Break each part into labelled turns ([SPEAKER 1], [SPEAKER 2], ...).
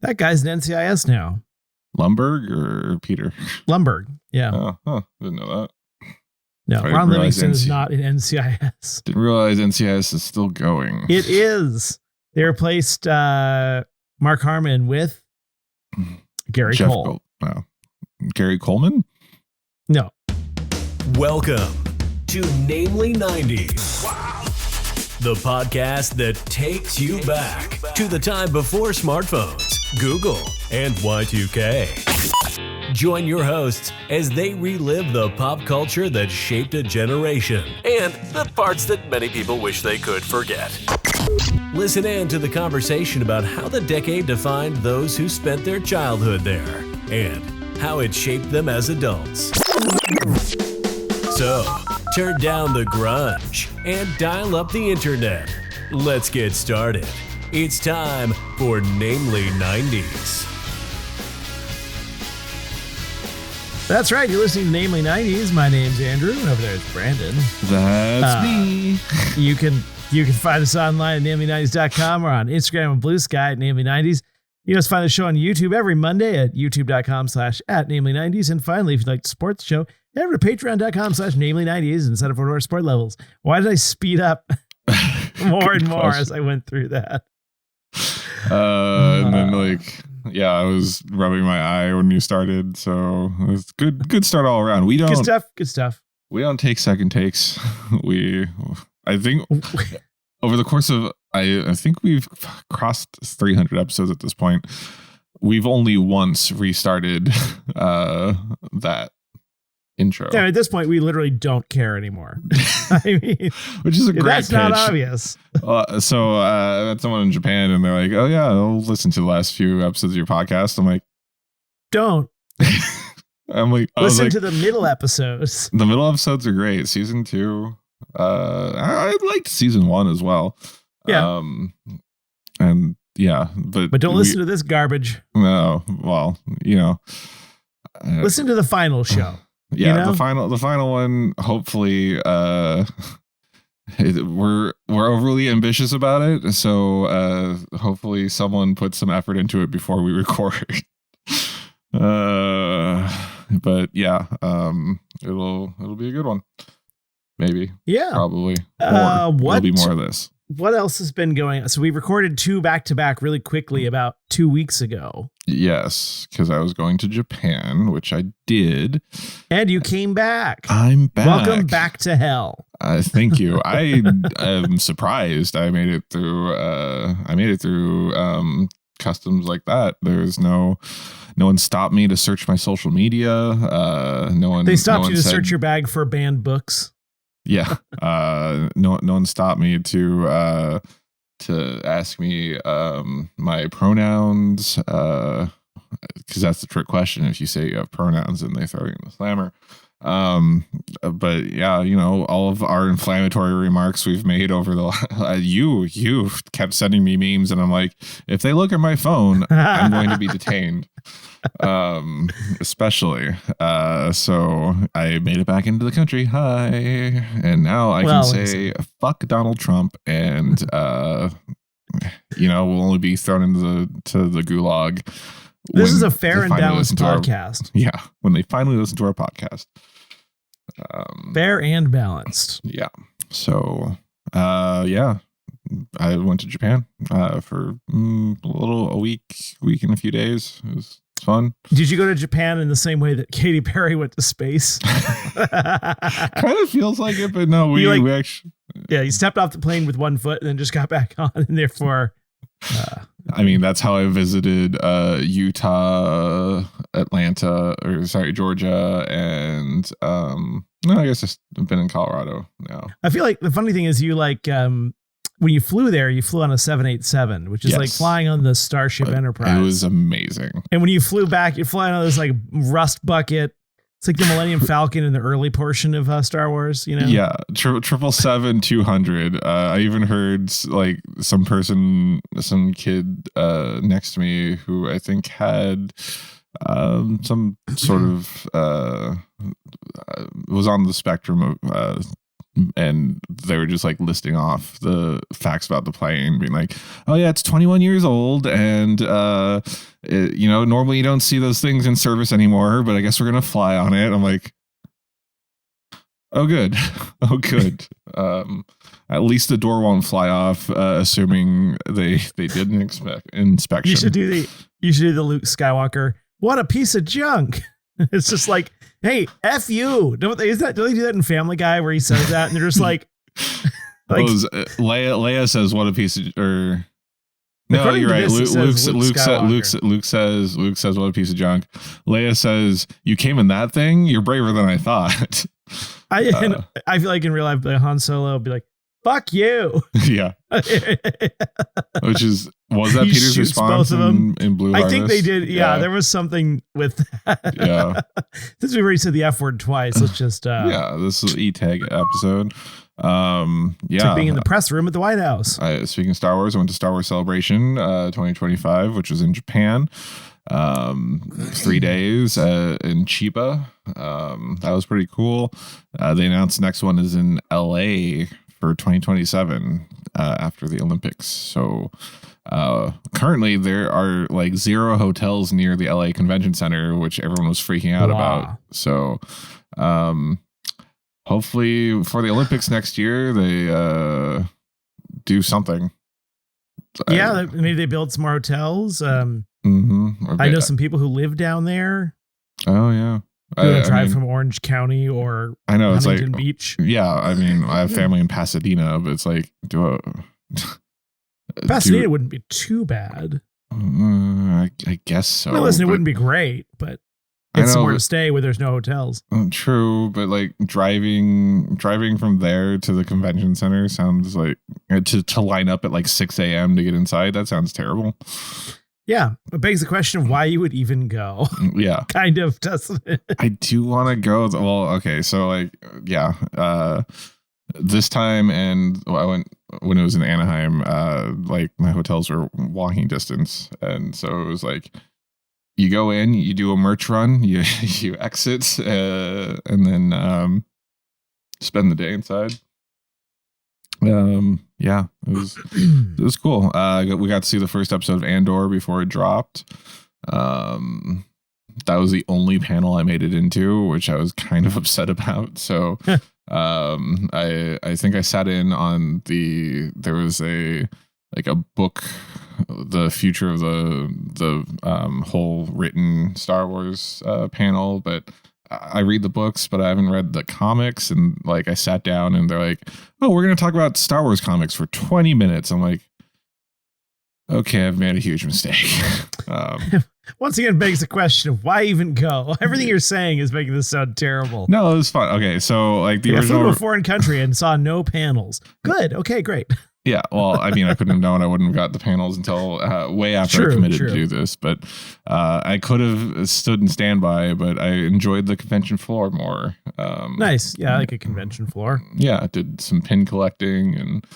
[SPEAKER 1] That guy's an NCIS now.
[SPEAKER 2] Lumberg or Peter?
[SPEAKER 1] Lumberg, yeah.
[SPEAKER 2] Didn't know that.
[SPEAKER 1] No, Ron Livingston is not in NCIS.
[SPEAKER 2] Didn't realize NCIS is still going.
[SPEAKER 1] It is. They replaced Mark Harmon with Gary Cole.
[SPEAKER 2] Gary Coleman?
[SPEAKER 1] No.
[SPEAKER 3] Welcome to Namely 90s. Wow. The podcast that takes you back to the time before smartphones, Google, and Y2K. Join your hosts as they relive the pop culture that shaped a generation and the parts that many people wish they could forget. Listen in to the conversation about how the decade defined those who spent their childhood there and how it shaped them as adults. So, turn down the grunge and dial up the internet. Let's get started. It's time for Namely 90s.
[SPEAKER 1] That's right. You're listening to Namely 90s. My name's Andrew, and over there is Brandon.
[SPEAKER 2] That's me.
[SPEAKER 1] You can find us online at namely90s.com or on Instagram and Bluesky at Namely90s. You can just find the show on YouTube every Monday at youtube.com/@namely90s. And finally, if you'd like to support the show, head over to patreon.com/namely90s and sign up for our support levels. Why did I speed up more and more as I went through that?
[SPEAKER 2] And then I was rubbing my eye when you started, so it's good start all around. Good stuff. We don't take second takes. I think over the course of I think we've crossed 300 episodes at this point. We've only once restarted that intro.
[SPEAKER 1] Yeah, at this point, we literally don't care anymore. I mean,
[SPEAKER 2] which is a great
[SPEAKER 1] that's
[SPEAKER 2] pitch.
[SPEAKER 1] not obvious.
[SPEAKER 2] So I met someone in Japan, and they're like, "Oh yeah, I'll listen to the last few episodes of your podcast." I'm like,
[SPEAKER 1] "Don't."
[SPEAKER 2] I'm like,
[SPEAKER 1] listen to the middle episodes.
[SPEAKER 2] The middle episodes are great. Season 2, I liked season 1 as well.
[SPEAKER 1] Yeah.
[SPEAKER 2] And yeah, but
[SPEAKER 1] don't listen to this garbage.
[SPEAKER 2] No, well,
[SPEAKER 1] listen to the final show.
[SPEAKER 2] Yeah, the final one. Hopefully, we're overly ambitious about it. So hopefully, someone puts some effort into it before we record. But yeah, it'll be a good one. Maybe. Yeah. Probably. It'll be more of this.
[SPEAKER 1] What else has been going on? So we recorded 2 back-to-back really quickly about 2 weeks ago.
[SPEAKER 2] Yes, because I was going to Japan, which I did.
[SPEAKER 1] And you came back.
[SPEAKER 2] I'm back.
[SPEAKER 1] Welcome back to hell.
[SPEAKER 2] Thank you. I am surprised I made it through. Customs like that. There's no one stopped me to search my social media. They stopped you to search your bag for banned books. Yeah. No one stopped me to ask me my pronouns, because that's the trick question. If you say you have pronouns, and they throw you in the slammer. But yeah, all of our inflammatory remarks we've made over the you kept sending me memes, and I'm like, if they look at my phone, I'm going to be detained. Especially so I made it back into the country. Hi. And now I can say fuck Donald Trump, and we'll only be thrown into the gulag.
[SPEAKER 1] This is a fair and balanced podcast.
[SPEAKER 2] When they finally listen to our podcast.
[SPEAKER 1] Fair and balanced.
[SPEAKER 2] Yeah. So I went to Japan for a week and a few days. It was fun.
[SPEAKER 1] Did you go to Japan in the same way that Katy Perry went to space?
[SPEAKER 2] Kind of feels like it, but no, we actually.
[SPEAKER 1] Yeah, you stepped off the plane with one foot and then just got back on, and therefore.
[SPEAKER 2] That's how I visited Utah, Georgia, and I guess I've been in Colorado now.
[SPEAKER 1] I feel like the funny thing is when you flew there, you flew on a 787, which is like flying on the Starship Enterprise.
[SPEAKER 2] It was amazing. And
[SPEAKER 1] when you flew back, you're flying on this like rust bucket. It's like the Millennium Falcon in the early portion of Star Wars,
[SPEAKER 2] Yeah, 777-200. I even heard like some kid next to me who I think had some sort of was on the spectrum of and they were just like listing off the facts about the plane, being like, oh yeah, it's 21 years old, and normally you don't see those things in service anymore, but I guess we're gonna fly on it. I'm like, oh good. Oh good. At least the door won't fly off, assuming they did an inspection.
[SPEAKER 1] You should do the Luke Skywalker, what a piece of junk. It's just like, hey, F you. Don't they do that in Family Guy where he says that and they're just like
[SPEAKER 2] Leia says what a piece of, or no, you're right. Luke says what a piece of junk. Leia says, you came in that thing? You're braver than I thought.
[SPEAKER 1] I feel like in real life, Han Solo would be like, fuck you.
[SPEAKER 2] Yeah. Was that Peter's response in Blue Harvest?
[SPEAKER 1] I think they did. Yeah, there was something with that.
[SPEAKER 2] Yeah.
[SPEAKER 1] Since we already said the F word twice, let's just
[SPEAKER 2] this is E-Tag episode.
[SPEAKER 1] It's like being in the press room at the White House.
[SPEAKER 2] Speaking of Star Wars, I went to Star Wars Celebration 2025, which was in Japan. 3 days in Chiba. That was pretty cool. They announced the next one is in LA for 2027 after the Olympics. So currently there are like 0 hotels near the LA Convention Center, which everyone was freaking out about. So hopefully for the Olympics next year they do something.
[SPEAKER 1] Yeah, maybe they build some more hotels. I know some people who live down there.
[SPEAKER 2] Oh yeah,
[SPEAKER 1] drive from Orange County or
[SPEAKER 2] I know
[SPEAKER 1] Huntington
[SPEAKER 2] it's like
[SPEAKER 1] Beach.
[SPEAKER 2] Yeah, I mean I have family in Pasadena, but it's like
[SPEAKER 1] Pasadena wouldn't be too bad.
[SPEAKER 2] I guess so.
[SPEAKER 1] No, listen, it wouldn't be great, but it's somewhere to stay where there's no hotels.
[SPEAKER 2] True, but like driving from there to the convention center sounds like to line up at like 6 a.m. to get inside. That sounds terrible.
[SPEAKER 1] Yeah, it begs the question of why you would even go.
[SPEAKER 2] Yeah.
[SPEAKER 1] Kind of, doesn't it?
[SPEAKER 2] I do want to go. Well, okay, so like, yeah. This time, and I went when it was in Anaheim, like my hotels were walking distance. And so it was like, you go in, you do a merch run, you exit, and then spend the day inside. Yeah, it was cool. We got to see the first episode of Andor before it dropped. That was the only panel I made it into, which I was kind of upset about. So, I think I sat in on there was a book, the future of the whole written Star Wars panel, but I read the books, but I haven't read the comics. And like, I sat down and they're like, oh, we're going to talk about Star Wars comics for 20 minutes. I'm like, okay, I've made a huge mistake.
[SPEAKER 1] Once again, begs the question of why even go? Everything you're saying is making this sound terrible.
[SPEAKER 2] No, it was fun. Okay. So like the original,
[SPEAKER 1] I flew to a foreign country and saw no panels. Good. Okay, great.
[SPEAKER 2] Yeah, well, I mean, I couldn't have known. I wouldn't have got the panels until way after I committed to do this. But I could have stood in standby, but I enjoyed the convention floor more.
[SPEAKER 1] Nice. Yeah, I like a convention floor.
[SPEAKER 2] Yeah, I did some pin collecting and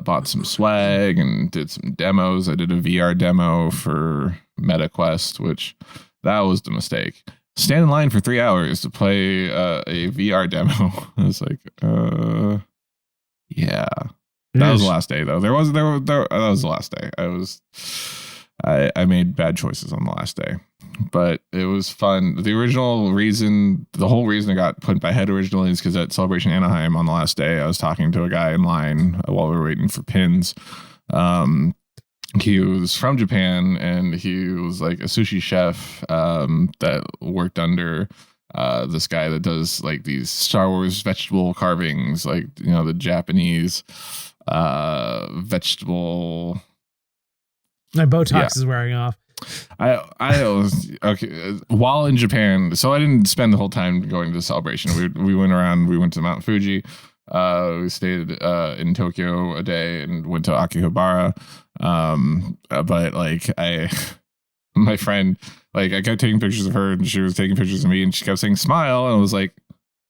[SPEAKER 2] bought some swag and did some demos. I did a VR demo for MetaQuest, which that was the mistake. Stand in line for 3 hours to play a VR demo. I was like, yeah. That was the last day, though. That was the last day. I made bad choices on the last day, but it was fun. The whole reason I got put in my head originally is because at Celebration Anaheim on the last day, I was talking to a guy in line while we were waiting for pins. He was from Japan, and he was like a sushi chef that worked under this guy that does like these Star Wars vegetable carvings, like, you know, the Japanese vegetable.
[SPEAKER 1] My Botox is wearing off.
[SPEAKER 2] I was okay while in Japan, so I didn't spend the whole time going to the celebration. We went around. We went to Mount Fuji. We stayed in Tokyo a day and went to Akihabara. But like my friend, like I kept taking pictures of her and she was taking pictures of me and she kept saying smile, and I was like,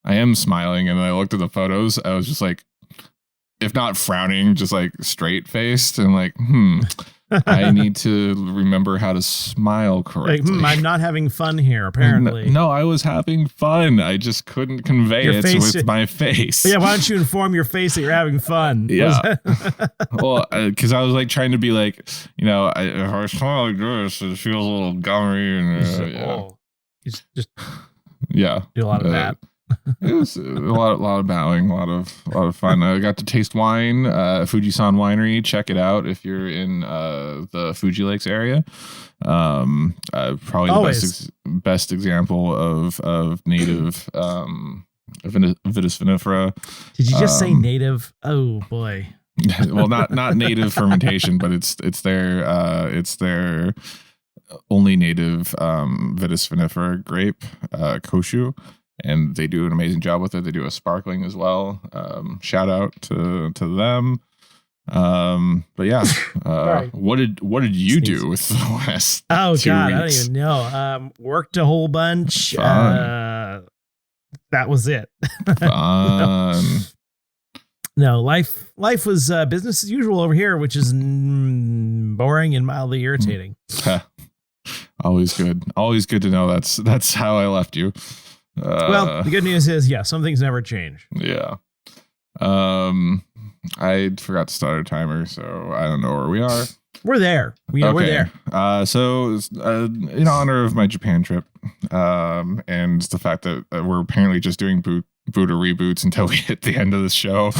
[SPEAKER 2] I am smiling. And then I looked at the photos. I was just like, if not frowning, just like straight faced and like, I need to remember how to smile correctly.
[SPEAKER 1] Like, I'm not having fun here, apparently.
[SPEAKER 2] No, I was having fun. I just couldn't convey it with my face.
[SPEAKER 1] Yeah, why don't you inform your face that you're having fun?
[SPEAKER 2] Yeah. Well, because I was like trying to be like, if I smile like this, it feels a little gummy. And,
[SPEAKER 1] just
[SPEAKER 2] yeah.
[SPEAKER 1] Do a lot of that.
[SPEAKER 2] It was a lot of bowing, a lot of fun. I got to taste wine, Fujisan Winery. Check it out if you're in the Fuji Lakes area. Probably the best example of native Vitis vinifera.
[SPEAKER 1] Did you just say native? Oh boy.
[SPEAKER 2] Well, not native fermentation, but it's their only native Vitis vinifera grape, Koshu. And they do an amazing job with it. They do a sparkling as well. Shout out to them. But yeah, what did you do with the last?
[SPEAKER 1] Oh God,
[SPEAKER 2] weeks?
[SPEAKER 1] I don't even know. Worked a whole bunch. That was it.
[SPEAKER 2] Fun.
[SPEAKER 1] No, life was business as usual over here, which is boring and mildly irritating.
[SPEAKER 2] Always good to know that's how I left you.
[SPEAKER 1] Well, the good news is, some things never change.
[SPEAKER 2] Yeah. I forgot to start a timer, so I don't know where we are.
[SPEAKER 1] We're there. We're there.
[SPEAKER 2] So in honor of my Japan trip, and the fact that we're apparently just doing boot or reboots until we hit the end of the show,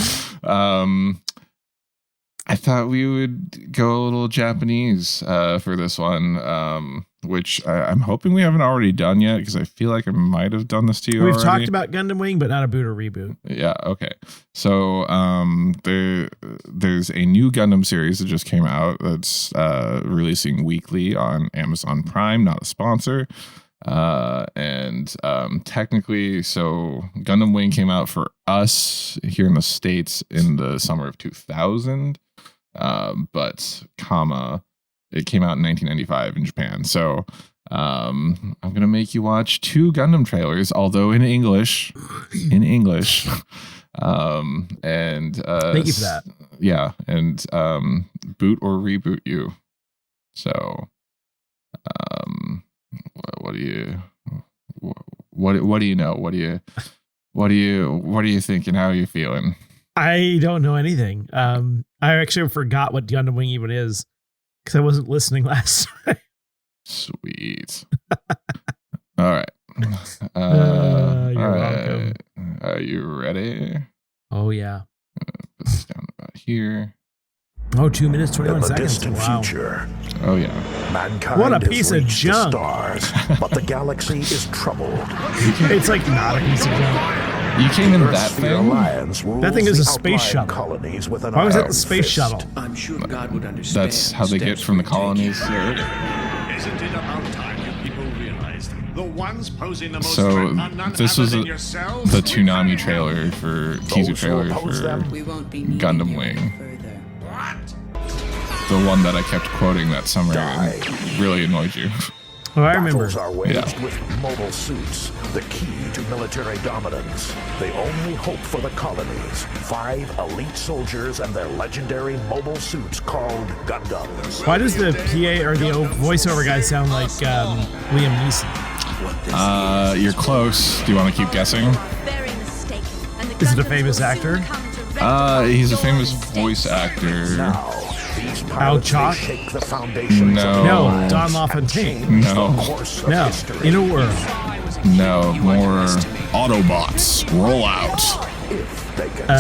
[SPEAKER 2] I thought we would go a little Japanese for this one, which I'm hoping we haven't already done yet, because I feel like I might have done this to you
[SPEAKER 1] We've
[SPEAKER 2] already.
[SPEAKER 1] talked about Gundam Wing, but not a boot or reboot.
[SPEAKER 2] Yeah, okay. So there's a new Gundam series that just came out that's releasing weekly on Amazon Prime, not a sponsor. And technically, so Gundam Wing came out for us here in the States in the summer of 2000. But it came out in 1995 in Japan. So I'm gonna make you watch 2 Gundam trailers, although in English. And
[SPEAKER 1] thank you for that.
[SPEAKER 2] Yeah, and boot or reboot you. So what do you know? What are you thinking? How are you feeling?
[SPEAKER 1] I don't know anything. I actually forgot what Gundam Wing even is, because I wasn't listening last time.
[SPEAKER 2] Sweet. All right.
[SPEAKER 1] You're welcome.
[SPEAKER 2] Are you ready?
[SPEAKER 1] Oh yeah.
[SPEAKER 2] Put this down about here.
[SPEAKER 1] Oh, 2 minutes, 21 seconds. Wow.
[SPEAKER 4] Future,
[SPEAKER 2] oh yeah.
[SPEAKER 4] Mankind
[SPEAKER 1] what a piece of junk.
[SPEAKER 4] The stars, but the galaxy is troubled.
[SPEAKER 1] It's like not a piece of junk.
[SPEAKER 2] You came in that thing?
[SPEAKER 1] That thing is a space shuttle. Why was that the space shuttle?
[SPEAKER 5] I'm sure God would understand.
[SPEAKER 2] That's how they get from the colonies to Earth.
[SPEAKER 6] Isn't it about time you people realized the ones posing the most
[SPEAKER 2] So this was the
[SPEAKER 6] the
[SPEAKER 2] Toonami trailer teaser trailer for
[SPEAKER 5] We won't be
[SPEAKER 2] Gundam Wing. The one that I kept quoting that summer and really annoyed you.
[SPEAKER 1] Oh, I remember.
[SPEAKER 4] Battles are waged with mobile suits, the key to military dominance. The only hope for the colonies. 5 elite soldiers and their legendary mobile suits called Gundams.
[SPEAKER 1] Why does the PA or the voiceover guy sound like Liam Neeson?
[SPEAKER 2] You're close. Do you want to keep guessing?
[SPEAKER 1] Is it a famous actor?
[SPEAKER 2] He's a famous voice actor.
[SPEAKER 4] Now, these
[SPEAKER 1] Al
[SPEAKER 4] pilots
[SPEAKER 1] Chalk?
[SPEAKER 4] shake the foundations
[SPEAKER 2] No.
[SPEAKER 1] No, Don LaFontaine.
[SPEAKER 2] No.
[SPEAKER 1] No, In a World.
[SPEAKER 2] No, more Autobots. Roll out.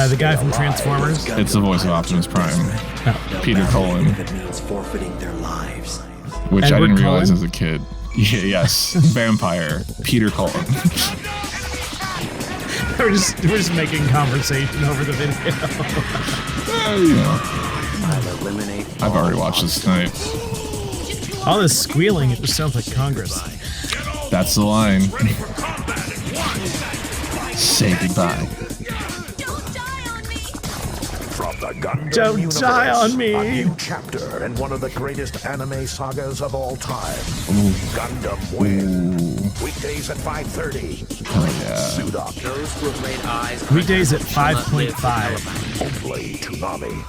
[SPEAKER 1] The guy from Transformers.
[SPEAKER 2] It's the voice of Optimus Prime. Peter Cullen.
[SPEAKER 5] It means forfeiting their lives.
[SPEAKER 2] Which
[SPEAKER 1] Edward
[SPEAKER 2] I didn't realize
[SPEAKER 1] Cullen?
[SPEAKER 2] as a kid. Yeah, yes. Vampire. Peter Cullen.
[SPEAKER 1] We're just making conversation over the video.
[SPEAKER 2] I've already watched this tonight.
[SPEAKER 1] All this squealing, it just sounds like Congress.
[SPEAKER 2] That's the line. Say goodbye.
[SPEAKER 4] From the Gundam
[SPEAKER 1] Don't
[SPEAKER 4] universe,
[SPEAKER 1] die on me.
[SPEAKER 4] A new chapter in one of the greatest anime sagas of all time. Gundam Wing. Weekdays at 5:30.
[SPEAKER 2] Oh yeah.
[SPEAKER 4] Suit up.
[SPEAKER 5] Those who have laid eyes.
[SPEAKER 1] Weekdays at 5.5.
[SPEAKER 4] Only Toonami.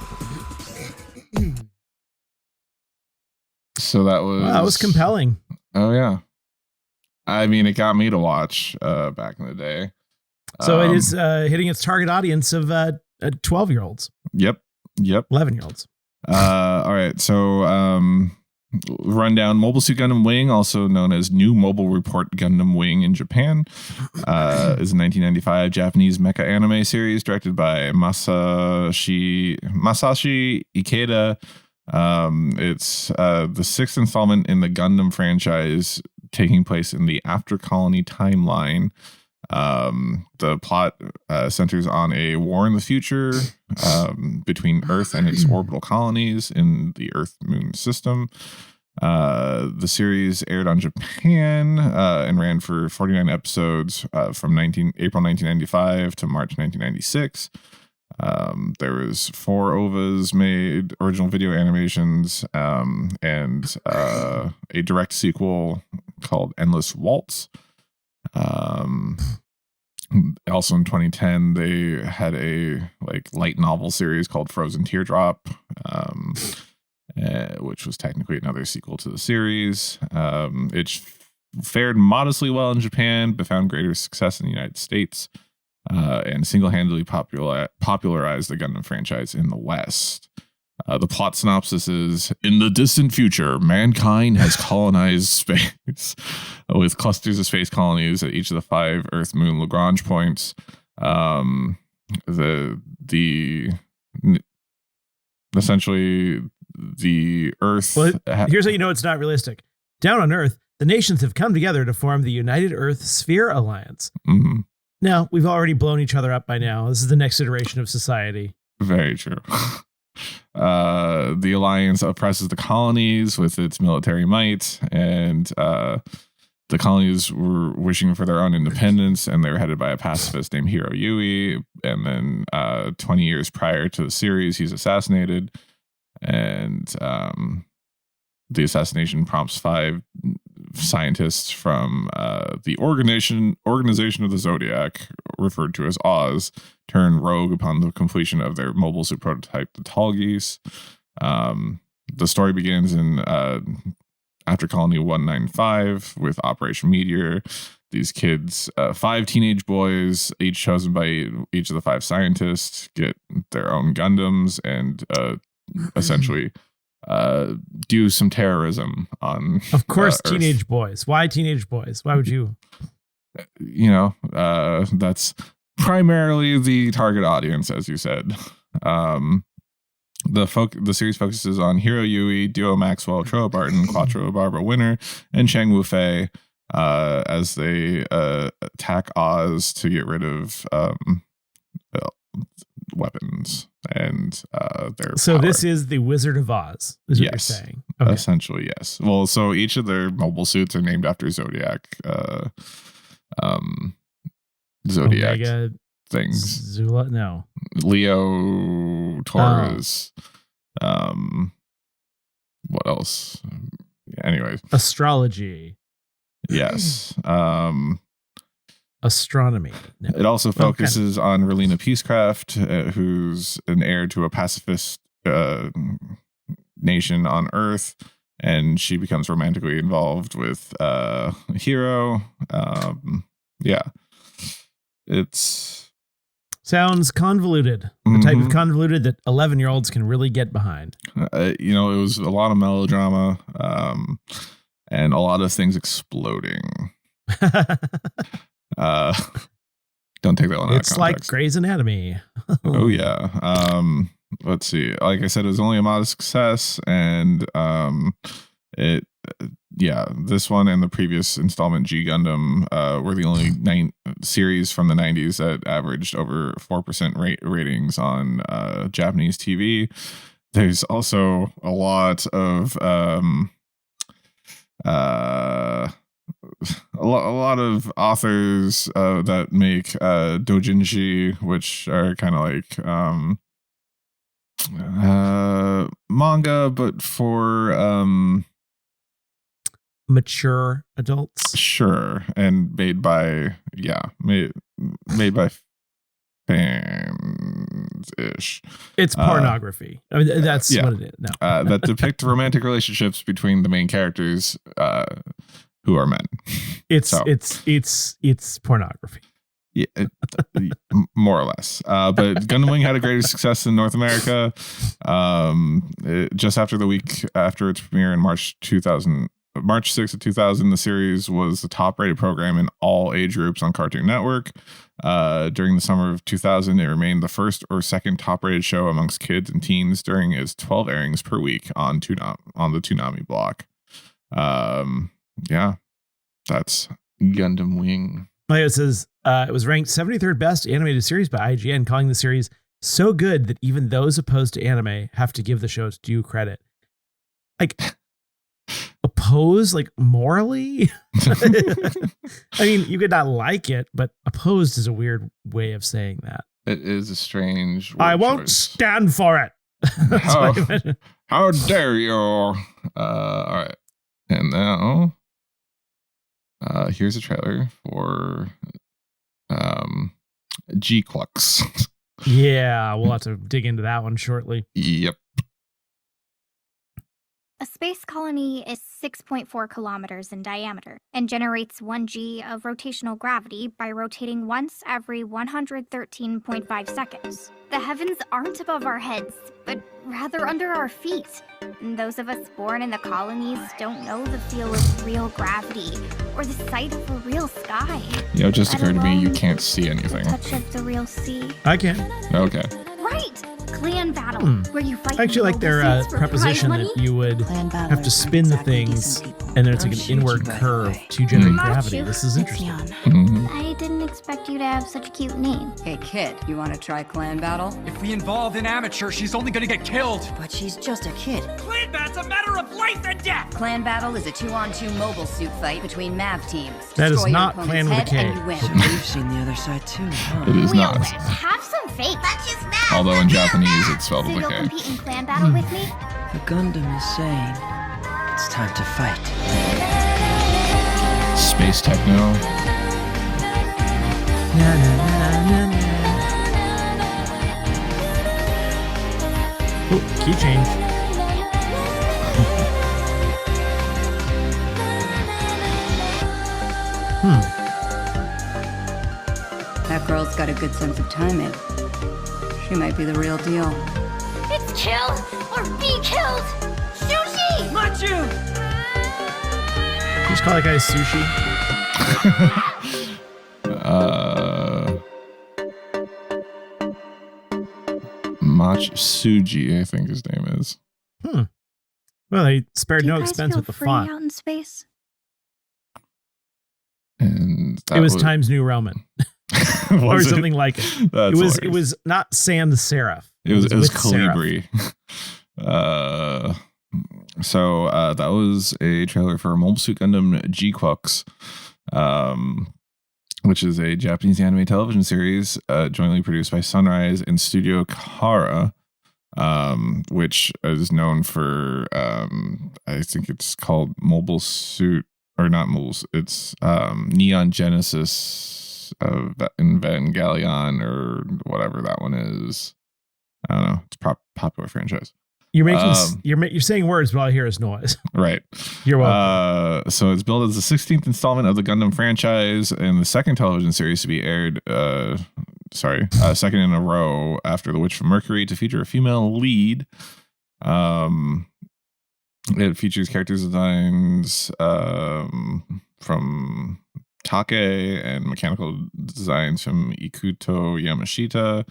[SPEAKER 2] So that
[SPEAKER 1] was compelling.
[SPEAKER 2] Oh yeah. I mean, it got me to watch back in the day.
[SPEAKER 1] So it is hitting its target audience of 12-year-olds.
[SPEAKER 2] Yep.
[SPEAKER 1] 11-year-olds.
[SPEAKER 2] All right. So rundown: Mobile Suit Gundam Wing, also known as New Mobile Report Gundam Wing in Japan, is a 1995 Japanese mecha anime series directed by Masashi Ikeda. It's the sixth installment in the Gundam franchise, taking place in the After Colony timeline. The plot centers on a war in the future between Earth and its orbital colonies in the Earth-Moon system. The series aired on Japan and ran for 49 episodes from April 1995 to March 1996. There was 4 OVAs made, original video animations, and a direct sequel called Endless Waltz. Also in 2010, they had a light novel series called Frozen Teardrop, which was technically another sequel to the series. It fared modestly well in Japan, but found greater success in the United States, and single-handedly popularized the Gundam franchise in the West. The plot synopsis is: in the distant future, mankind has colonized space with clusters of space colonies at each of the 5 Earth-Moon Lagrange points. Essentially the Earth.
[SPEAKER 1] Well, here's how you know it's not realistic. Down on Earth, the nations have come together to form the United Earth Sphere Alliance.
[SPEAKER 2] Mm-hmm.
[SPEAKER 1] Now, we've already blown each other up by now. This is the next iteration of society.
[SPEAKER 2] Very true. The alliance oppresses the colonies with its military might, and the colonies were wishing for their own independence, and they were headed by a pacifist named Hiro Yui. And then 20 years prior to the series, he's assassinated, and the assassination prompts 5 scientists from the organization of the Zodiac, referred to as Oz, turn rogue upon the completion of their mobile suit prototype, the Tallgeese. The story begins in After Colony 195 with Operation Meteor. These kids, 5 teenage boys, each chosen by each of the 5 scientists, get their own Gundams and essentially do some terrorism on,
[SPEAKER 1] of course,
[SPEAKER 2] Earth.
[SPEAKER 1] Teenage boys. Why teenage boys? Why would you?
[SPEAKER 2] That's primarily the target audience, as you said. The series focuses on Hiro Yui, Duo Maxwell, Troa Barton, Quattro Barbara Winner, and Chang Wu-Fei as they attack Oz to get rid of weapons and their
[SPEAKER 1] So
[SPEAKER 2] power.
[SPEAKER 1] this is the Wizard of Oz, is what you're saying. Okay.
[SPEAKER 2] Essentially, yes. Well, so each of their mobile suits are named after Zodiac
[SPEAKER 1] Omega
[SPEAKER 2] things.
[SPEAKER 1] Zula? No.
[SPEAKER 2] Leo, Taurus. What else? Anyways.
[SPEAKER 1] Astrology.
[SPEAKER 2] Yes.
[SPEAKER 1] Astronomy. No.
[SPEAKER 2] It also focuses on Relina Peacecraft, who's an heir to a pacifist nation on Earth, and she becomes romantically involved with Hiro. Yeah. It's
[SPEAKER 1] sounds convoluted. The type of convoluted that 11-year-olds can really get behind.
[SPEAKER 2] It was a lot of melodrama and a lot of things exploding. Don't take that one out of context.
[SPEAKER 1] It's like Grey's Anatomy.
[SPEAKER 2] Oh yeah. Let's see. Like I said, it was only a modest success, and this one and the previous installment, G Gundam, were the only 9 series from the 90s that averaged over 4% ratings on Japanese TV. There's also a lot of a lot of authors that make doujinshi, which are kind of like manga, but for
[SPEAKER 1] mature adults.
[SPEAKER 2] Sure, and made by fans. ish.
[SPEAKER 1] It's pornography. I mean, that's what it is. No.
[SPEAKER 2] That depict romantic relationships between the main characters who are men.
[SPEAKER 1] It's pornography.
[SPEAKER 2] Yeah, more or less. But Gundam Wing had a greater success in North America. Just after the week after its premiere in March 6th of 2000, the series was the top-rated program in all age groups on Cartoon Network. During the summer of 2000, it remained the first or second top-rated show amongst kids and teens during its 12 airings per week on the Toonami block. Yeah, that's Gundam Wing.
[SPEAKER 1] Like it says, it was ranked 73rd best animated series by IGN, calling the series so good that even those opposed to anime have to give the show its due credit. Like, oppose, like, morally? I mean, you could not like it, but opposed is a weird way of saying that.
[SPEAKER 2] It is a strange
[SPEAKER 1] I won't stand for it.
[SPEAKER 2] How dare you? All right. And now, here's a trailer for GQuuuuux.
[SPEAKER 1] Yeah, we'll have to dig into that one shortly.
[SPEAKER 2] Yep.
[SPEAKER 7] A space colony is 6.4 kilometers in diameter and generates 1 g of rotational gravity by rotating once every 113.5 seconds. The heavens aren't above our heads, but rather under our feet. And those of us born in the colonies don't know the feel of real gravity or the sight of a real sky.
[SPEAKER 2] You know, it just occurred to me you can't see anything.
[SPEAKER 7] The touch of the real sea.
[SPEAKER 1] I can.
[SPEAKER 2] Okay.
[SPEAKER 7] Right! Clan battle, where you fight.
[SPEAKER 1] I actually like their preposition that you would have to spin the things, and then it's like an inward curve to generate gravity. This is interesting.
[SPEAKER 7] I didn't expect you to have such a cute name.
[SPEAKER 8] Hey kid, you want to try clan battle?
[SPEAKER 9] If we involve an amateur, she's only gonna get killed.
[SPEAKER 8] But she's just a kid.
[SPEAKER 9] Clan bat's a matter of life and death!
[SPEAKER 8] Clan battle is a 2-on-2 mobile suit fight between MAV teams.
[SPEAKER 1] That
[SPEAKER 8] Destroy
[SPEAKER 1] is not
[SPEAKER 8] your
[SPEAKER 1] Clan with a
[SPEAKER 8] opponent's
[SPEAKER 1] K.
[SPEAKER 8] head and you win.
[SPEAKER 9] You've seen the other side too, huh?
[SPEAKER 2] It is not.
[SPEAKER 7] Have some faith.
[SPEAKER 2] Although in Japanese it's spelled
[SPEAKER 7] So
[SPEAKER 2] with
[SPEAKER 7] you'll
[SPEAKER 2] a K.
[SPEAKER 7] compete in clan battle with me?
[SPEAKER 9] The Gundam is saying it's time to fight.
[SPEAKER 2] Space techno.
[SPEAKER 1] Oh, key change.
[SPEAKER 8] That girl's got a good sense of timing. She might be the real deal.
[SPEAKER 7] It's kill or be killed! Sushi!
[SPEAKER 9] Machu!
[SPEAKER 1] Just call that guy Sushi.
[SPEAKER 2] Suji, I think his name is.
[SPEAKER 1] Well, they spared no
[SPEAKER 7] Do you guys
[SPEAKER 1] expense
[SPEAKER 7] feel
[SPEAKER 1] with the
[SPEAKER 7] free
[SPEAKER 1] font.
[SPEAKER 7] out in space?
[SPEAKER 2] And
[SPEAKER 1] It was Times New Roman. Or something like it. It was not sans serif.
[SPEAKER 2] It was
[SPEAKER 1] with
[SPEAKER 2] Calibri. So that was a trailer for Mobile Suit Gundam GQuuuuux, which is a Japanese anime television series jointly produced by Sunrise and Studio Khara, which is known for I think it's called Mobile Suit, or not Mobile. It's Neon Genesis Evangelion or whatever that one is. I don't know. It's a popular franchise.
[SPEAKER 1] You're making you're saying words, but all I hear is noise.
[SPEAKER 2] Right.
[SPEAKER 1] You're welcome.
[SPEAKER 2] So it's billed as the 16th installment of the Gundam franchise and the second television series to be aired. Second in a row after The Witch from Mercury to feature a female lead. It features character designs from Take and mechanical designs from Ikuto Yamashita.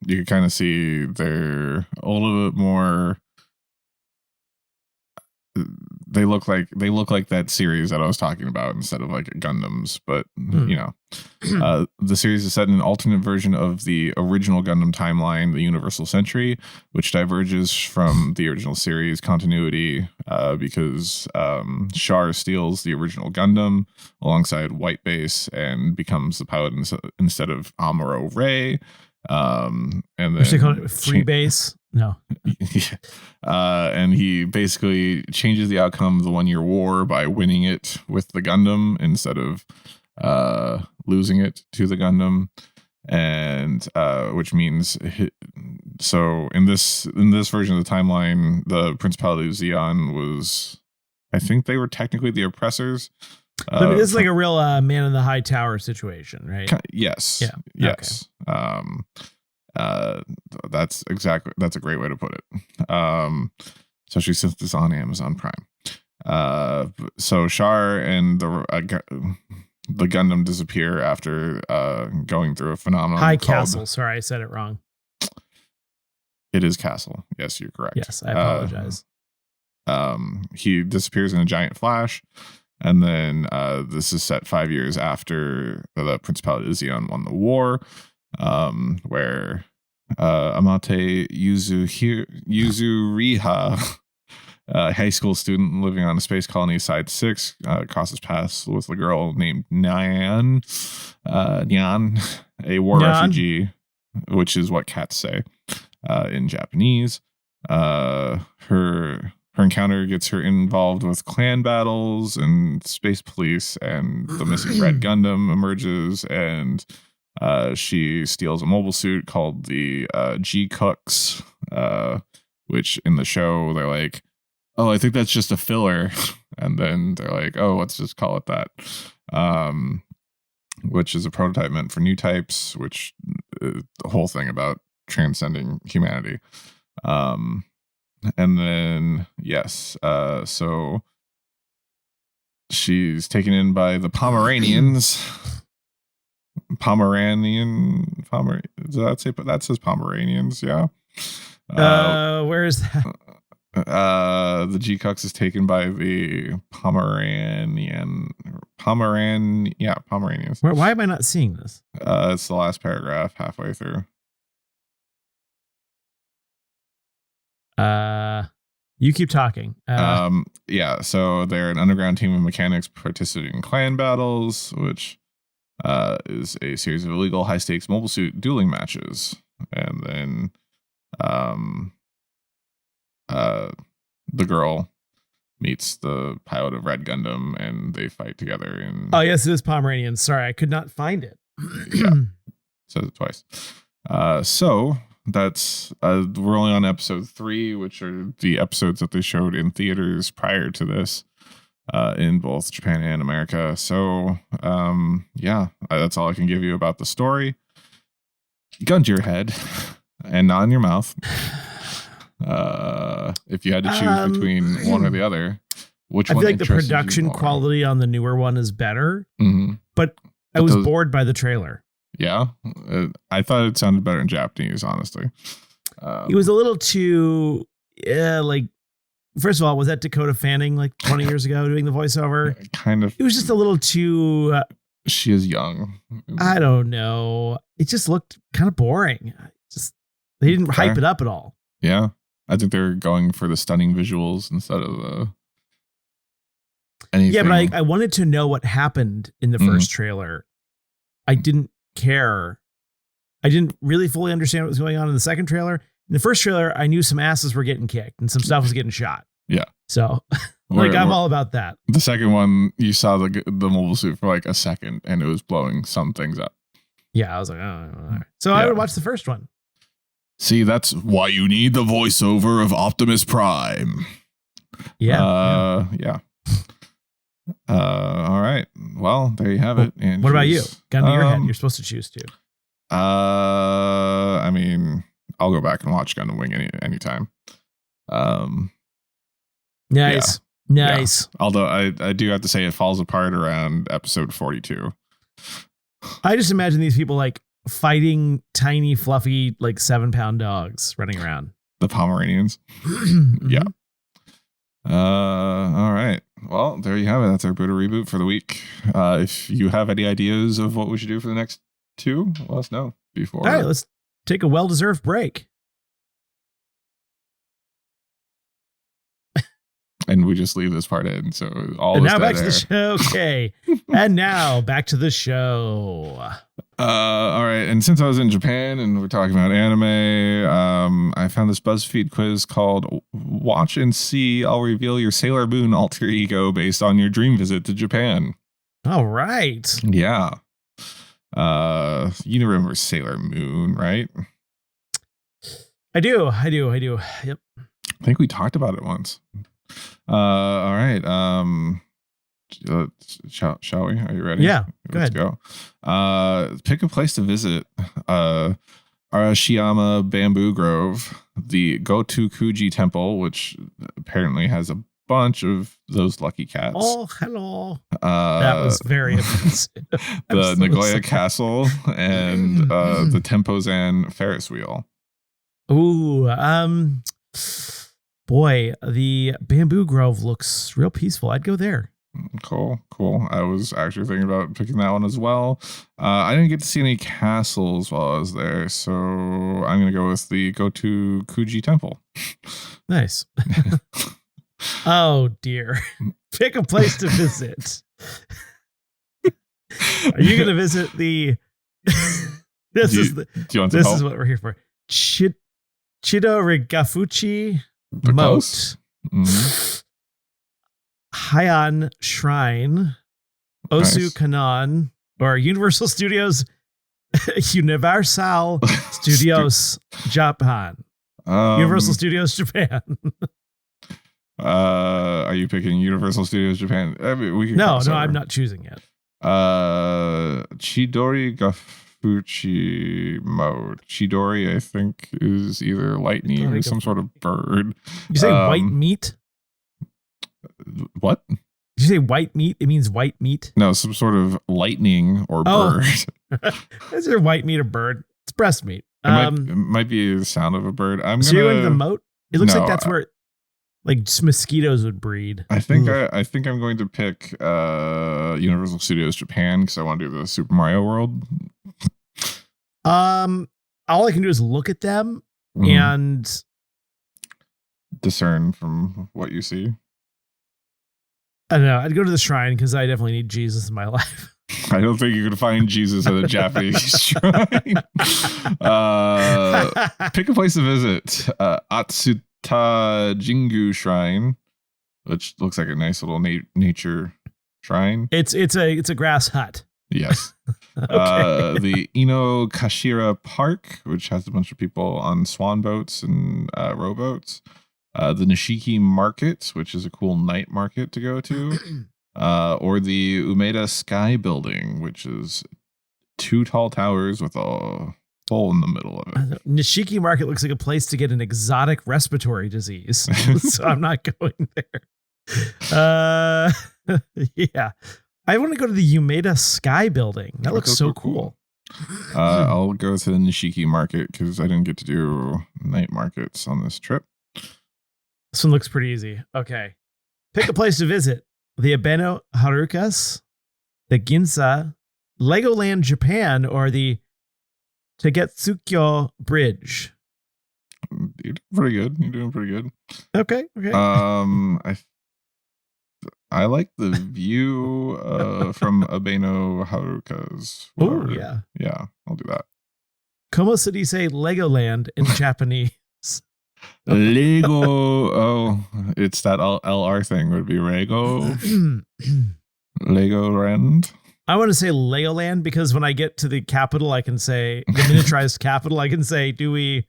[SPEAKER 2] You can kind of see they're a little bit more. They look like that series that I was talking about instead of like Gundams, but you know, the series is set in an alternate version of the original Gundam timeline, the Universal Century, which diverges from the original series continuity because Char steals the original Gundam alongside White Base and becomes the pilot instead of Amuro Ray. And then
[SPEAKER 1] they call it free base. No.
[SPEAKER 2] And he basically changes the outcome of the 1 year war by winning it with the Gundam instead of losing it to the Gundam, and which means so in this version of the timeline, the Principality of Zeon was, I think they were technically the oppressors.
[SPEAKER 1] I mean, this is like a real man in the high tower situation, right?
[SPEAKER 2] Yes.
[SPEAKER 1] Yeah.
[SPEAKER 2] Yes. Okay. That's a great way to put it. Especially since it's on Amazon Prime. So Char and the Gundam disappear after going through a phenomenon.
[SPEAKER 1] High Castle. Sorry, I said it wrong.
[SPEAKER 2] It is Castle. Yes, you're correct.
[SPEAKER 1] Yes, I apologize.
[SPEAKER 2] He disappears in a giant flash. And then this is set 5 years after the Principality of Zeon won the war, where Amate Yuzuriha, a high school student living on a space colony Side 6, crosses paths with a girl named Nyan, a war refugee, which is what cats say in Japanese. Her encounter gets her involved with clan battles and space police, and the missing red Gundam emerges, and she steals a mobile suit called the GQuuuuuux, which in the show they're like, oh, I think that's just a filler. And then they're like, oh, let's just call it that. Which is a prototype meant for new types, which is the whole thing about transcending humanity. And then, yes, so she's taken in by the Pomeranians. Does that say? But that says Pomeranians, yeah.
[SPEAKER 1] Where is that?
[SPEAKER 2] The GQuuuuuux is taken by the Pomeranians.
[SPEAKER 1] Why am I not seeing this?
[SPEAKER 2] It's the last paragraph, halfway through.
[SPEAKER 1] You keep talking.
[SPEAKER 2] Yeah, so they're an underground team of mechanics participating in clan battles, which is a series of illegal high stakes mobile suit dueling matches. And then the girl meets the pilot of Red Gundam, and they fight together in
[SPEAKER 1] Oh yes, it is Pomeranian. Sorry, I could not find it.
[SPEAKER 2] Yeah, says it twice. So that's we're only on episode 3, which are the episodes that they showed in theaters prior to this, in both Japan and America. So yeah, that's all I can give you about the story. Gun to your head and not in your mouth. If you had to choose between one or the other, which one?
[SPEAKER 1] I feel like the production quality on the newer one is better, but I was bored by the trailer.
[SPEAKER 2] Yeah, I thought it sounded better in Japanese, honestly.
[SPEAKER 1] It was a little too, like, first of all, was that Dakota Fanning like 20 years ago doing the voiceover?
[SPEAKER 2] Kind of.
[SPEAKER 1] It was just a little too.
[SPEAKER 2] She is young.
[SPEAKER 1] I don't know. It just looked kind of boring. They didn't hype it up at all.
[SPEAKER 2] Yeah, I think they're going for the stunning visuals instead of the. Anything.
[SPEAKER 1] Yeah, but I wanted to know what happened in the first trailer. I didn't care. I didn't really fully understand what was going on in the second trailer. In the first trailer, I knew some asses were getting kicked and some stuff was getting shot.
[SPEAKER 2] Yeah.
[SPEAKER 1] So, I'm all about that.
[SPEAKER 2] The second one, you saw the mobile suit for like a second, and it was blowing some things up.
[SPEAKER 1] Yeah, I was like, oh. All right. So I would watch the first one.
[SPEAKER 2] See, that's why you need the voiceover of Optimus Prime.
[SPEAKER 1] Yeah.
[SPEAKER 2] Yeah. All right. Well, there you have it. And
[SPEAKER 1] what about you? Gun to your head. You're supposed to choose to.
[SPEAKER 2] I mean, I'll go back and watch Gundam Wing anytime.
[SPEAKER 1] Nice.
[SPEAKER 2] Yeah. Nice. Although I do have to say it falls apart around episode 42.
[SPEAKER 1] I just imagine these people like fighting tiny, fluffy, like 7-pound dogs running around.
[SPEAKER 2] The Pomeranians. Yeah. All right. Well, there you have it. That's our Buddha reboot for the week. If you have any ideas of what we should do for the next 2, let us know before.
[SPEAKER 1] All right, let's take a well-deserved break.
[SPEAKER 2] And we just leave this part in. So
[SPEAKER 1] and now back to the show. Okay. And now back to the show.
[SPEAKER 2] All right. And since I was in Japan and we're talking about anime, I found this BuzzFeed quiz called Watch and See. I'll reveal your Sailor Moon alter ego based on your dream visit to Japan.
[SPEAKER 1] All right.
[SPEAKER 2] Yeah. You remember Sailor Moon, right?
[SPEAKER 1] I do. Yep.
[SPEAKER 2] I think we talked about it once. All right. Shall we? Are you ready?
[SPEAKER 1] Yeah.
[SPEAKER 2] Let's go. Pick a place to visit. Arashiyama Bamboo Grove, the Gotokuji Temple, which apparently has a bunch of those lucky cats.
[SPEAKER 1] Oh, hello. That was very offensive.
[SPEAKER 2] The Nagoya Castle and the Tempozan Ferris wheel.
[SPEAKER 1] Ooh, boy, the Bamboo Grove looks real peaceful. I'd go there.
[SPEAKER 2] Cool. I was actually thinking about picking that one as well. I didn't get to see any castles while I was there, so I'm going to go with the Gotokuji Temple.
[SPEAKER 1] Nice. Oh, dear. Pick a place to visit. Are you going to visit the... This is what we're here for. Chidorigafuchi Moat.
[SPEAKER 2] Mm-hmm.
[SPEAKER 1] Heian Shrine, Osu Kanon, or Universal Studios Japan. Universal Studios Japan.
[SPEAKER 2] Are you picking Universal Studios Japan? I mean, we can
[SPEAKER 1] no, I'm not choosing yet.
[SPEAKER 2] Chidori Gafuchi Mode. Chidori, I think, is either lightning or some sort of bird.
[SPEAKER 1] You say white meat?
[SPEAKER 2] What?
[SPEAKER 1] Did you say white meat? It means white meat?
[SPEAKER 2] No, some sort of lightning or bird.
[SPEAKER 1] Is there white meat or bird? It's breast meat.
[SPEAKER 2] It might be the sound of a bird.
[SPEAKER 1] You're going to the moat? It looks like that's where like mosquitoes would breed.
[SPEAKER 2] I think I'm going to pick Universal Studios Japan because I want to do the Super Mario World.
[SPEAKER 1] All I can do is look at them and
[SPEAKER 2] discern from what you see.
[SPEAKER 1] I don't know. I'd go to the shrine because I definitely need Jesus in my life.
[SPEAKER 2] I don't think you can find Jesus at a Japanese shrine. Pick a place to visit. Atsuta Jingu Shrine, which looks like a nice little nature shrine.
[SPEAKER 1] It's a grass hut.
[SPEAKER 2] Yes. Okay. The Ino Kashira Park, which has a bunch of people on swan boats and rowboats. The Nishiki Market, which is a cool night market to go to. Or the Umeda Sky Building, which is 2 tall towers with a hole in the middle of it.
[SPEAKER 1] Nishiki Market looks like a place to get an exotic respiratory disease. So I'm not going there. Yeah. I want to go to the Umeda Sky Building. That looks so cool.
[SPEAKER 2] I'll go to the Nishiki Market because I didn't get to do night markets on this trip.
[SPEAKER 1] This one looks pretty easy. Okay. Pick a place to visit. The Abeno Harukas, the Ginza, Legoland Japan, or the Tegetsukyo Bridge.
[SPEAKER 2] You're doing pretty good.
[SPEAKER 1] Okay.
[SPEAKER 2] I like the view from Abeno Harukas.
[SPEAKER 1] Oh, yeah.
[SPEAKER 2] Yeah, I'll do that.
[SPEAKER 1] Como se dice Legoland in Japanese?
[SPEAKER 2] Lego. Oh, it's that LR thing. Would be Lego. Legoland.
[SPEAKER 1] I want to say Legoland because when I get to the capital, I can say the miniaturized capital. I can say, do we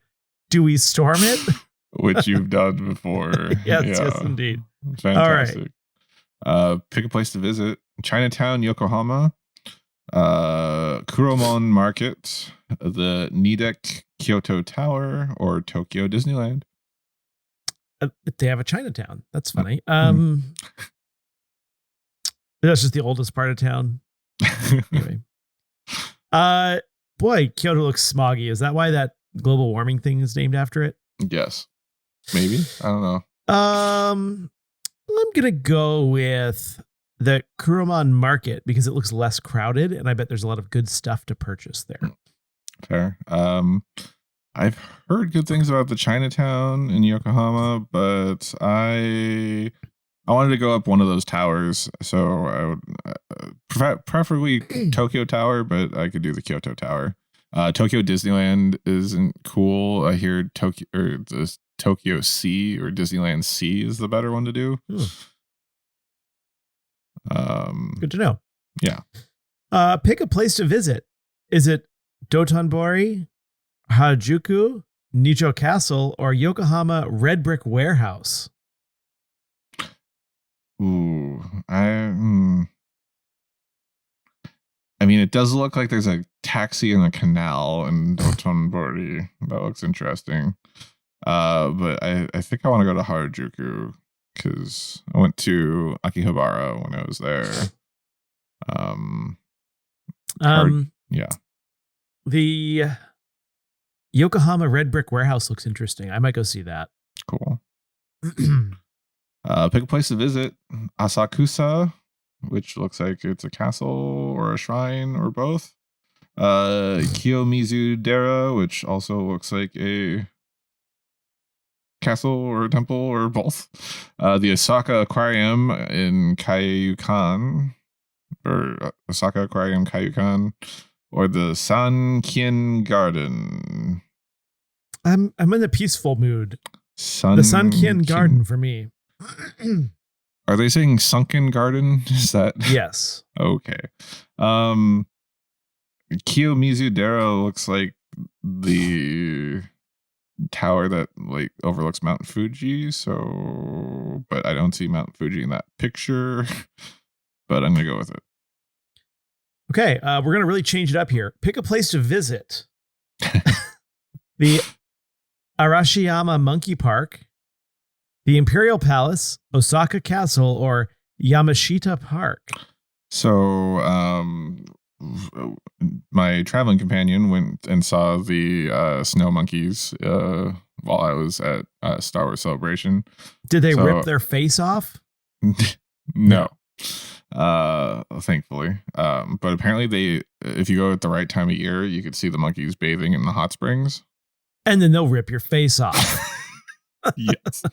[SPEAKER 1] storm it?
[SPEAKER 2] Which you've done before.
[SPEAKER 1] Yes, indeed.
[SPEAKER 2] Fantastic. All right. Pick a place to visit. Chinatown, Yokohama. Kuromon Market, the Nidek Kyoto Tower, or Tokyo Disneyland.
[SPEAKER 1] They have a Chinatown. That's funny. That's just the oldest part of town. Anyway. Boy, Kyoto looks smoggy. Is that why that global warming thing is named after it?
[SPEAKER 2] Yes. Maybe. I don't know.
[SPEAKER 1] I'm gonna go with the Kuromon Market because it looks less crowded, and I bet there's a lot of good stuff to purchase there.
[SPEAKER 2] Fair. I've heard good things about the Chinatown in Yokohama, but I wanted to go up one of those towers, so I would preferably Tokyo Tower, but I could do the Kyoto Tower. Tokyo Disneyland isn't cool. I hear the Tokyo Sea or Disneyland Sea is the better one to do.
[SPEAKER 1] Good to know.
[SPEAKER 2] Yeah.
[SPEAKER 1] Pick a place to visit. Is it Dotonbori, Harajuku, Nijo Castle, or Yokohama Red Brick Warehouse?
[SPEAKER 2] Ooh, I mean, it does look like there's a taxi in a canal in Dotonbori. That looks interesting. But I think I want to go to Harajuku because I went to Akihabara when I was there. Yeah.
[SPEAKER 1] The Yokohama Red Brick Warehouse looks interesting. I might go see that.
[SPEAKER 2] Cool. Pick a place to visit. Asakusa, which looks like it's a castle or a shrine or both. Kiyomizu Dera, which also looks like a castle or a temple or both. The Osaka Aquarium in Kaiyukan, or Osaka Aquarium Kaiyukan, or the Sankien Garden.
[SPEAKER 1] I'm in the peaceful mood. The Sankien Garden for me.
[SPEAKER 2] Are they saying sunken garden? Is that?
[SPEAKER 1] Yes.
[SPEAKER 2] Okay. Kiyomizu Dera looks like the tower that like overlooks Mount Fuji. So, but I don't see Mount Fuji in that picture. But I'm gonna go with it.
[SPEAKER 1] Okay, we're gonna really change it up here. Pick a place to visit. The Arashiyama Monkey Park, the Imperial Palace, Osaka Castle, or Yamashita Park. So,
[SPEAKER 2] my traveling companion went and saw the snow monkeys while I was at Star Wars Celebration.
[SPEAKER 1] Did they rip their face off?
[SPEAKER 2] No. Thankfully. But apparently if you go at the right time of year, you could see the monkeys bathing in the hot springs.
[SPEAKER 1] And then they'll rip your face off.
[SPEAKER 2] Yes.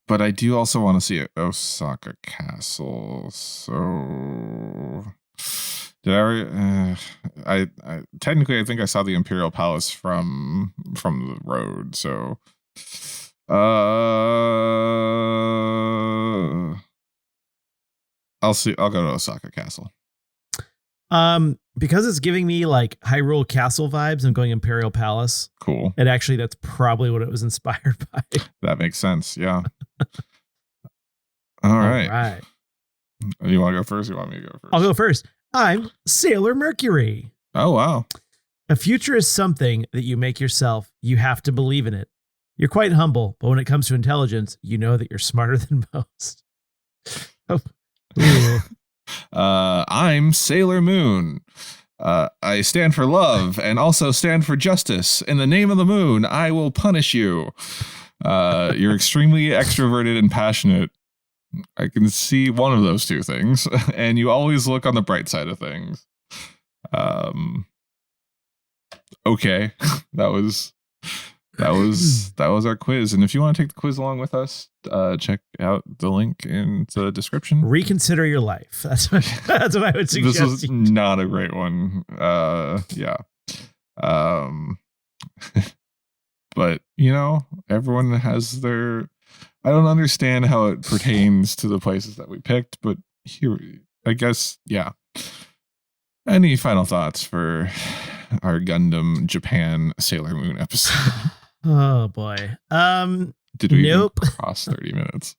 [SPEAKER 2] But I do also want to see Osaka Castle. So I technically I think I saw the Imperial Palace from the road. So I'll go to Osaka Castle.
[SPEAKER 1] Because it's giving me like Hyrule Castle vibes, I'm going Imperial Palace.
[SPEAKER 2] Cool.
[SPEAKER 1] And actually that's probably what it was inspired by.
[SPEAKER 2] That makes sense. Yeah. All right. You want to go first? Or you want me to go first?
[SPEAKER 1] I'll go first. I'm Sailor Mercury.
[SPEAKER 2] Oh, wow.
[SPEAKER 1] A future is something that you make yourself. You have to believe in it. You're quite humble, but when it comes to intelligence, you know that you're smarter than most. Oh.
[SPEAKER 2] I'm Sailor Moon. I stand for love and also stand for justice. In the name of the moon, I will punish you. You're extremely extroverted and passionate. I can see one of those two things, and you always look on the bright side of things. Okay, that was our quiz. And if you want to take the quiz along with us, check out the link in the description.
[SPEAKER 1] Reconsider your life. That's what I would suggest.
[SPEAKER 2] This was not a great one. Yeah. But everyone has their. I don't understand how it pertains to the places that we picked, but here, I guess, yeah. Any final thoughts for our Gundam Japan Sailor Moon episode?
[SPEAKER 1] Oh boy.
[SPEAKER 2] Did we even cross 30 minutes?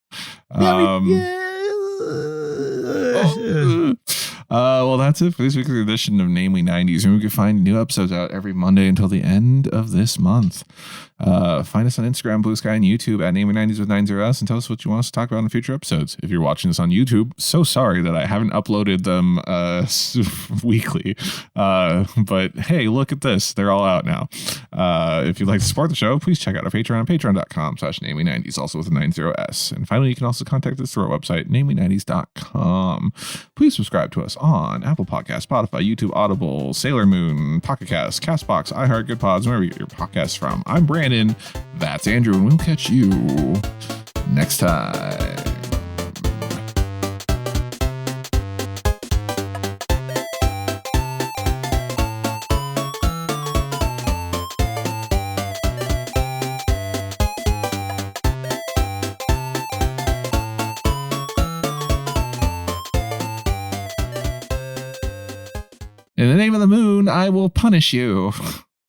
[SPEAKER 2] Well, that's it for this week's edition of Namely 90s. And we can find new episodes out every Monday until the end of this month. Find us on Instagram, Bluesky, and YouTube at Namely 90s with 90s, and tell us what you want us to talk about in future episodes. If you're watching this on YouTube, so sorry that I haven't uploaded them weekly. But hey, look at this. They're all out now. If you'd like to support the show, please check out our Patreon at patreon.com/namely90s, also with a 90s. And finally, you can also contact us through our website, namely90s.com. Please subscribe to us on Apple Podcasts, Spotify, YouTube, Audible, Sailor Moon, Pocket Cast, CastBox, iHeart, Good Pods, wherever you get your podcasts from. I'm Brandon. That's Andrew, and we'll catch you next time. to the moon, I will punish you.